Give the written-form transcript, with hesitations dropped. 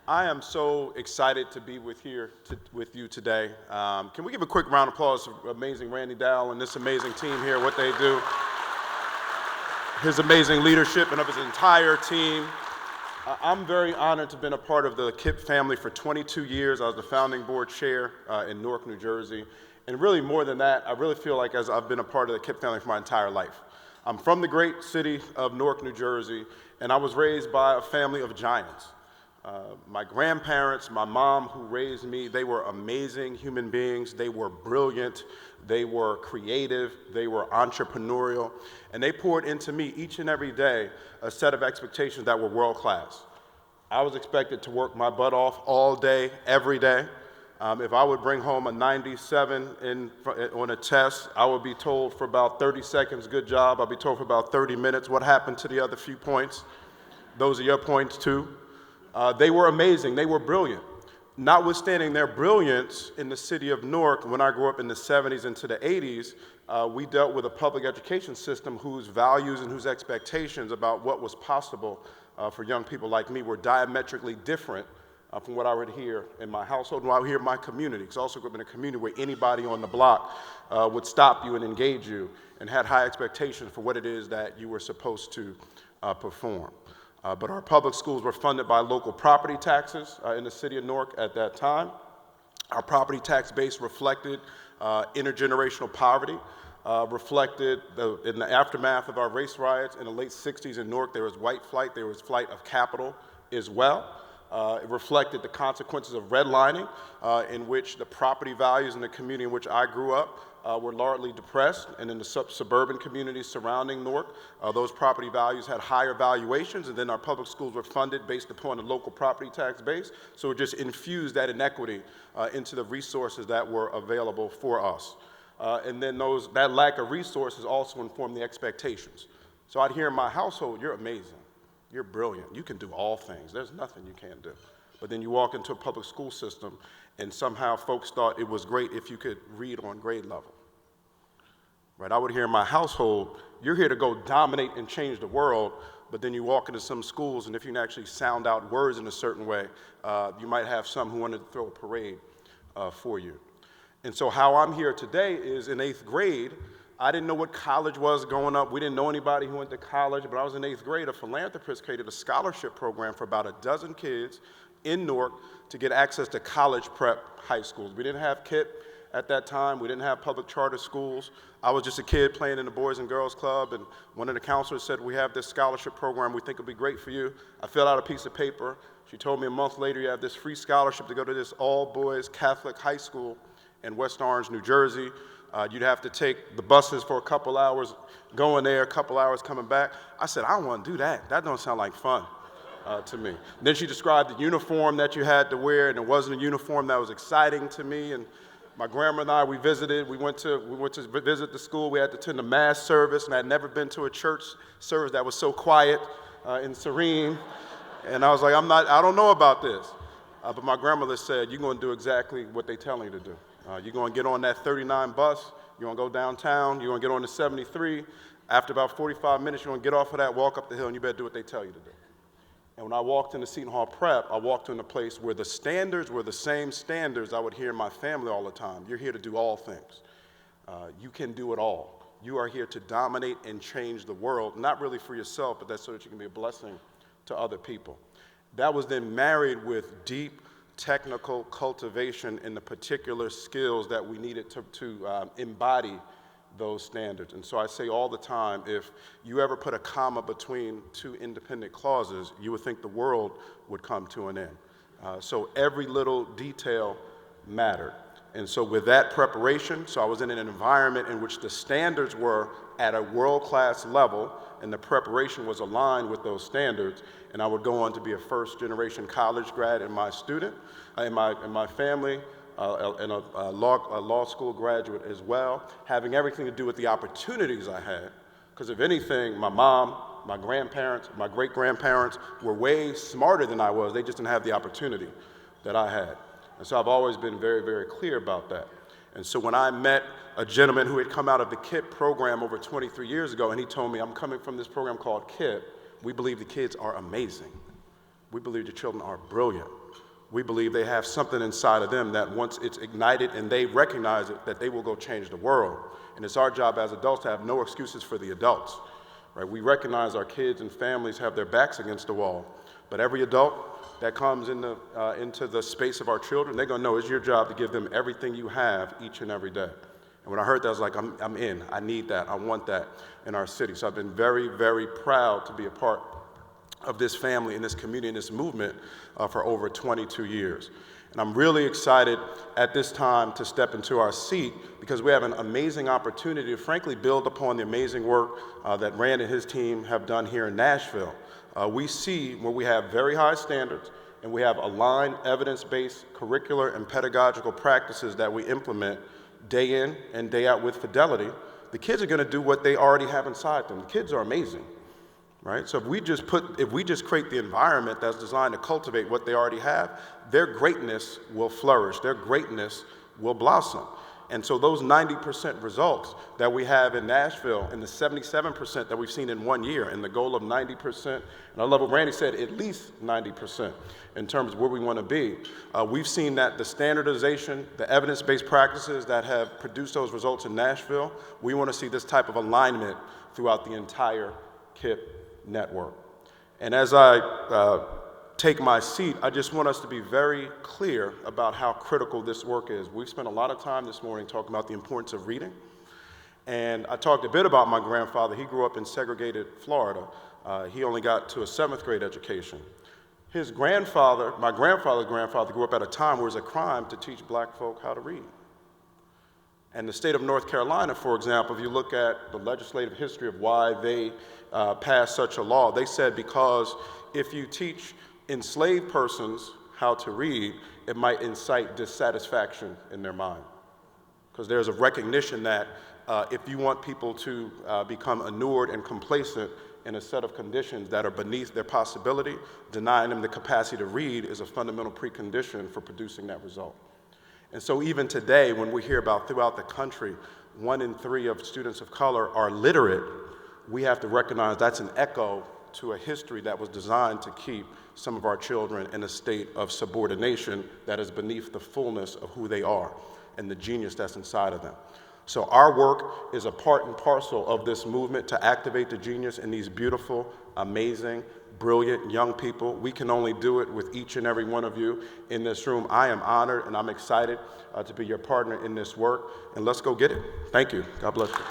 I am so excited to be with you today. Can we give a quick round of applause to amazing Randy Dowell and this amazing team here, what they do, his amazing leadership and of his entire team. I'm very honored to have been a part of the KIPP family for 22 years. I was the founding board chair in Newark, New Jersey. And really more than that, I really feel like as I've been a part of the KIPP family for my entire life. I'm from the great city of Newark, New Jersey, and I was raised by a family of giants. My grandparents, my mom who raised me, they were amazing human beings. They were brilliant, they were creative, they were entrepreneurial, and they poured into me each and every day a set of expectations that were world class. I was expected to work my butt off all day, every day. If I would bring home a 97 on a test, I would be told for about 30 seconds, good job. I'd be told for about 30 minutes, what happened to the other few points? Those are your points too. They were amazing, they were brilliant. Notwithstanding their brilliance in the city of Newark, when I grew up in the 70s into the 80s, we dealt with a public education system whose values and whose expectations about what was possible for young people like me were diametrically different from what I would hear in my household and what I would hear in my community. Because I also grew up in a community where anybody on the block would stop you and engage you and had high expectations for what it is that you were supposed to perform. But our public schools were funded by local property taxes in the city of Newark at that time. Our property tax base reflected intergenerational poverty, reflected in the aftermath of our race riots in the late 60s in Newark, there was white flight, there was flight of capital as well. It reflected the consequences of redlining, in which the property values in the community in which I grew up were largely depressed, and in the suburban communities surrounding Newark, those property values had higher valuations, and then our public schools were funded based upon the local property tax base, so it just infused that inequity into the resources that were available for us. And then that lack of resources also informed the expectations. So I'd hear in my household, you're amazing, you're brilliant, you can do all things, there's nothing you can't do. But then you walk into a public school system, and somehow folks thought it was great if you could read on grade level. Right? I would hear in my household, you're here to go dominate and change the world, but then you walk into some schools, and if you can actually sound out words in a certain way, you might have some who wanted to throw a parade for you. And so how I'm here today is in 8th grade, I didn't know what college was going up. We didn't know anybody who went to college, but I was in 8th grade. A philanthropist created a scholarship program for about a dozen kids in Newark to get access to college prep high schools. We didn't have KIPP at that time. We didn't have public charter schools. I was just a kid playing in the Boys and Girls Club, and one of the counselors said, we have this scholarship program we think will be great for you. I filled out a piece of paper. She told me a month later, you have this free scholarship to go to this all-boys Catholic high school in West Orange, New Jersey. You'd have to take the buses for a couple hours, going there, a couple hours coming back. I said, I don't want to do that. That don't sound like fun to me. Then she described the uniform that you had to wear, and it wasn't a uniform that was exciting to me. And my grandma and I, we went to visit the school. We had to attend a mass service, and I had never been to a church service that was so quiet and serene. And I was like, I don't know about this. But my grandmother said, you're going to do exactly what they tell you to do. You're going to get on that 39 bus, you're going to go downtown, you're going to get on the 73. After about 45 minutes, you're going to get off of that, walk up the hill, and you better do what they tell you to do. And when I walked into Seton Hall Prep, I walked into a place where the standards were the same standards I would hear in my family all the time. You're here to do all things. You can do it all. You are here to dominate and change the world, not really for yourself, but that's so that you can be a blessing to other people. That was then married with deep technical cultivation in the particular skills that we needed to embody those standards. And so I say all the time, if you ever put a comma between two independent clauses, you would think the world would come to an end. So every little detail mattered. And so with that preparation, so I was in an environment in which the standards were at a world-class level, and the preparation was aligned with those standards, and I would go on to be a first-generation college grad in my family, and a law school graduate as well, having everything to do with the opportunities I had. Because if anything, my mom, my grandparents, my great-grandparents were way smarter than I was. They just didn't have the opportunity that I had. And so I've always been very, very clear about that. And so when I met a gentleman who had come out of the KIPP program over 23 years ago, and he told me, I'm coming from this program called KIPP, we believe the kids are amazing. We believe the children are brilliant. we believe they have something inside of them that once it's ignited and they recognize it, that they will go change the world. And it's our job as adults to have no excuses for the adults, right? We recognize our kids and families have their backs against the wall, but every adult that comes into the space of our children, they're gonna know it's your job to give them everything you have each and every day. And when I heard that, I was like, I'm in, I need that, I want that in our city. So I've been very, very proud to be a part of this family, in this community, in this movement for over 22 years. And I'm really excited at this time to step into our seat because we have an amazing opportunity to frankly build upon the amazing work that Rand and his team have done here in Nashville. We see where we have very high standards and we have aligned evidence-based curricular and pedagogical practices that we implement day in and day out with fidelity. The kids are gonna do what they already have inside them. The kids are amazing. Right? So if we just create the environment that's designed to cultivate what they already have, their greatness will flourish, their greatness will blossom. And so those 90% results that we have in Nashville and the 77% that we've seen in 1 year and the goal of 90%, and I love what Randy said, at least 90% in terms of where we want to be. We've seen that the standardization, the evidence-based practices that have produced those results in Nashville, we want to see this type of alignment throughout the entire KIPP network. And as I take my seat, I just want us to be very clear about how critical this work is. We've spent a lot of time this morning talking about the importance of reading. And I talked a bit about my grandfather. He grew up in segregated Florida. He only got to a 7th grade education. His grandfather, my grandfather's grandfather, grew up at a time where it was a crime to teach black folk how to read. And the state of North Carolina, for example, if you look at the legislative history of why they passed such a law, they said because if you teach enslaved persons how to read, it might incite dissatisfaction in their mind. Because there's a recognition that if you want people to become inured and complacent in a set of conditions that are beneath their possibility, denying them the capacity to read is a fundamental precondition for producing that result. And so even today, when we hear about throughout the country, 1 in 3 of students of color are literate, we have to recognize that's an echo to a history that was designed to keep some of our children in a state of subordination that is beneath the fullness of who they are and the genius that's inside of them. So our work is a part and parcel of this movement to activate the genius in these beautiful, amazing, brilliant young people. We can only do it with each and every one of you in this room. I am honored and I'm excited to be your partner in this work, and let's go get it. Thank you. God bless you.